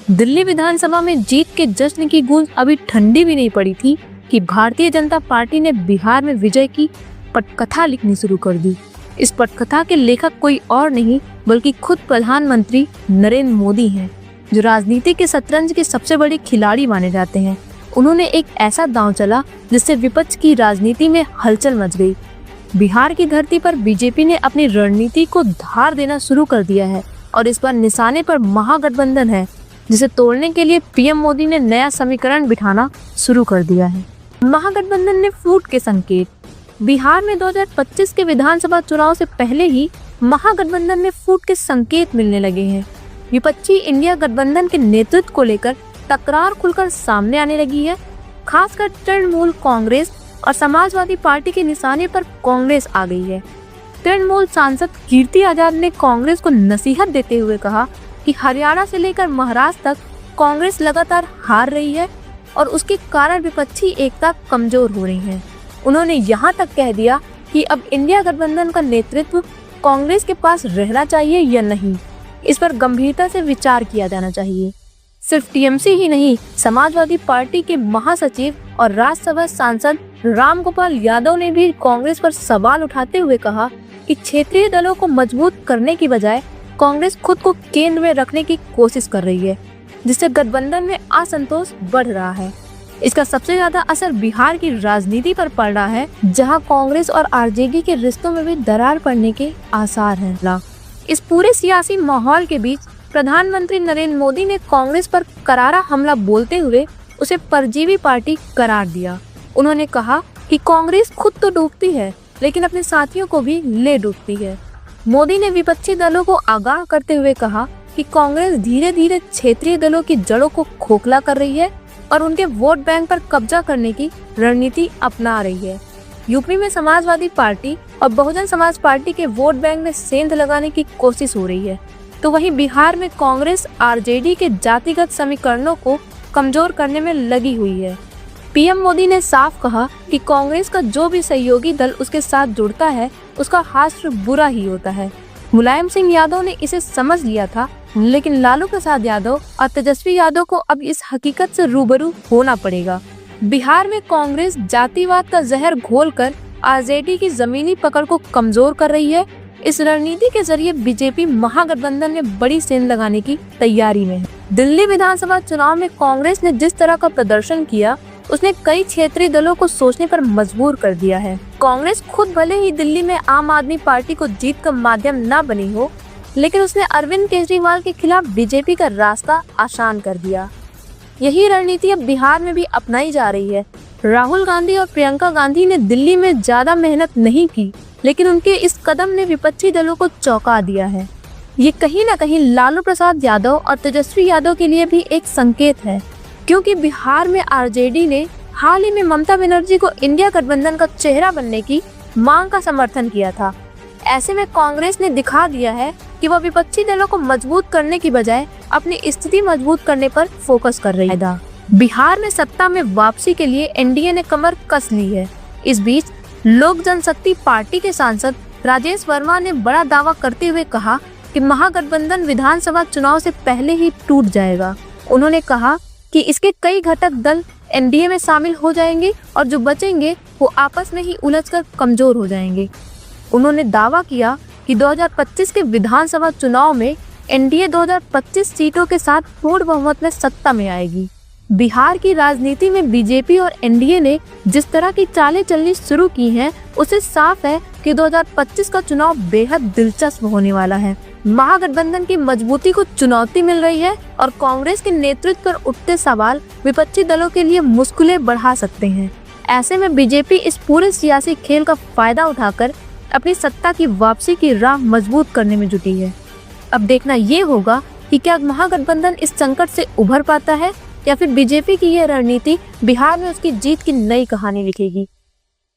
दिल्ली विधानसभा में जीत के जश्न की गूंज अभी ठंडी भी नहीं पड़ी थी कि भारतीय जनता पार्टी ने बिहार में विजय की पटकथा लिखनी शुरू कर दी। इस पटकथा के लेखक कोई और नहीं बल्कि खुद प्रधानमंत्री नरेंद्र मोदी हैं, जो राजनीति के शतरंज के सबसे बड़े खिलाड़ी माने जाते हैं। उन्होंने एक ऐसा दांव चला जिससे विपक्ष की राजनीति में हलचल मच गई। बिहार की धरती पर बीजेपी ने अपनी रणनीति को धार देना शुरू कर दिया है और इस बार निशाने पर महागठबंधन है, जिसे तोड़ने के लिए पीएम मोदी ने नया समीकरण बिठाना शुरू कर दिया है। महागठबंधन ने फूट के संकेत। बिहार में 2025 के विधानसभा चुनाव से पहले ही महागठबंधन में फूट के संकेत मिलने लगे हैं। विपक्षी इंडिया गठबंधन के नेतृत्व को लेकर तकरार खुलकर सामने आने लगी है। खासकर तृणमूल कांग्रेस और समाजवादी पार्टी के निशाने पर कांग्रेस आ गई है। तृणमूल सांसद कीर्ति आजाद ने कांग्रेस को नसीहत देते हुए कहा कि हरियाणा से लेकर महाराष्ट्र तक कांग्रेस लगातार हार रही है और उसके कारण विपक्षी एकता कमजोर हो रही है। उन्होंने यहाँ तक कह दिया कि अब इंडिया गठबंधन का नेतृत्व कांग्रेस के पास रहना चाहिए या नहीं, इस पर गंभीरता से विचार किया जाना चाहिए। सिर्फ टीएमसी ही नहीं, समाजवादी पार्टी के महासचिव और राज्यसभा सांसद रामगोपाल यादव ने भी कांग्रेस पर सवाल उठाते हुए कहा कि क्षेत्रीय दलों को मजबूत करने की बजाय कांग्रेस खुद को केंद्र में रखने की कोशिश कर रही है, जिससे गठबंधन में असंतोष बढ़ रहा है। इसका सबसे ज्यादा असर बिहार की राजनीति पर पड़ रहा है, जहां कांग्रेस और आरजेडी के रिश्तों में भी दरार पड़ने के आसार हैं। इस पूरे सियासी माहौल के बीच प्रधानमंत्री नरेंद्र मोदी ने कांग्रेस पर करारा हमला बोलते हुए उसे परजीवी पार्टी करार दिया। उन्होंने कहा कि कांग्रेस खुद तो डूबती है, लेकिन अपने साथियों को भी ले डूबती है। मोदी ने विपक्षी दलों को आगाह करते हुए कहा कि कांग्रेस धीरे धीरे क्षेत्रीय दलों की जड़ों को खोखला कर रही है और उनके वोट बैंक पर कब्जा करने की रणनीति अपना रही है। यूपी में समाजवादी पार्टी और बहुजन समाज पार्टी के वोट बैंक में सेंध लगाने की कोशिश हो रही है, तो वहीं बिहार में कांग्रेस आरजेडी के जातिगत समीकरणों को कमजोर करने में लगी हुई है। पीएम मोदी ने साफ कहा कि कांग्रेस का जो भी सहयोगी दल उसके साथ जुड़ता है, उसका हास्य बुरा ही होता है। मुलायम सिंह यादव ने इसे समझ लिया था, लेकिन लालू प्रसाद यादव और तेजस्वी यादव को अब इस हकीकत से रूबरू होना पड़ेगा। बिहार में कांग्रेस जातिवाद का जहर घोलकर आरजेडी की जमीनी पकड़ को कमजोर कर रही है। इस रणनीति के जरिए बीजेपी महागठबंधन में बड़ी सेंध लगाने की तैयारी में है। दिल्ली विधानसभा चुनाव में कांग्रेस ने जिस तरह का प्रदर्शन किया, उसने कई क्षेत्रीय दलों को सोचने पर मजबूर कर दिया है। कांग्रेस खुद भले ही दिल्ली में आम आदमी पार्टी को जीत का माध्यम न बनी हो, लेकिन उसने अरविंद केजरीवाल के खिलाफ बीजेपी का रास्ता आसान कर दिया। यही रणनीति अब बिहार में भी अपनाई जा रही है। राहुल गांधी और प्रियंका गांधी ने दिल्ली में ज्यादा मेहनत नहीं की, लेकिन उनके इस कदम ने विपक्षी दलों को चौंका दिया है। ये कहीं न कहीं लालू प्रसाद यादव और तेजस्वी यादव के लिए भी एक संकेत है, क्योंकि बिहार में आरजेडी ने हाल ही में ममता बनर्जी को इंडिया गठबंधन का चेहरा बनने की मांग का समर्थन किया था। ऐसे में कांग्रेस ने दिखा दिया है कि वह विपक्षी दलों को मजबूत करने की बजाय अपनी स्थिति मजबूत करने पर फोकस कर रही है। बिहार में सत्ता में वापसी के लिए एनडीए ने कमर कस ली है। इस बीच लोक जनशक्ति पार्टी के सांसद राजेश वर्मा ने बड़ा दावा करते हुए कहा कि महागठबंधन विधानसभा चुनाव से पहले ही टूट जाएगा। उन्होंने कहा कि इसके कई घटक दल एनडीए में शामिल हो जाएंगे और जो बचेंगे वो आपस में ही उलझकर कमजोर हो जाएंगे। उन्होंने दावा किया कि 2025 के विधानसभा चुनाव में एनडीए 2025 सीटों के साथ पूर्ण बहुमत में सत्ता में आएगी। बिहार की राजनीति में बीजेपी और एनडीए ने जिस तरह की चालें चलनी शुरू की हैं, उससे साफ है कि 2025 का चुनाव बेहद दिलचस्प होने वाला है। महागठबंधन की मजबूती को चुनौती मिल रही है और कांग्रेस के नेतृत्व पर उठते सवाल विपक्षी दलों के लिए मुश्किलें बढ़ा सकते हैं। ऐसे में बीजेपी इस पूरे सियासी खेल का फायदा उठाकर अपनी सत्ता की वापसी की राह मजबूत करने में जुटी है। अब देखना ये होगा कि क्या महागठबंधन इस संकट से उभर पाता है या फिर बीजेपी की यह रणनीति बिहार में उसकी जीत की नई कहानी लिखेगी।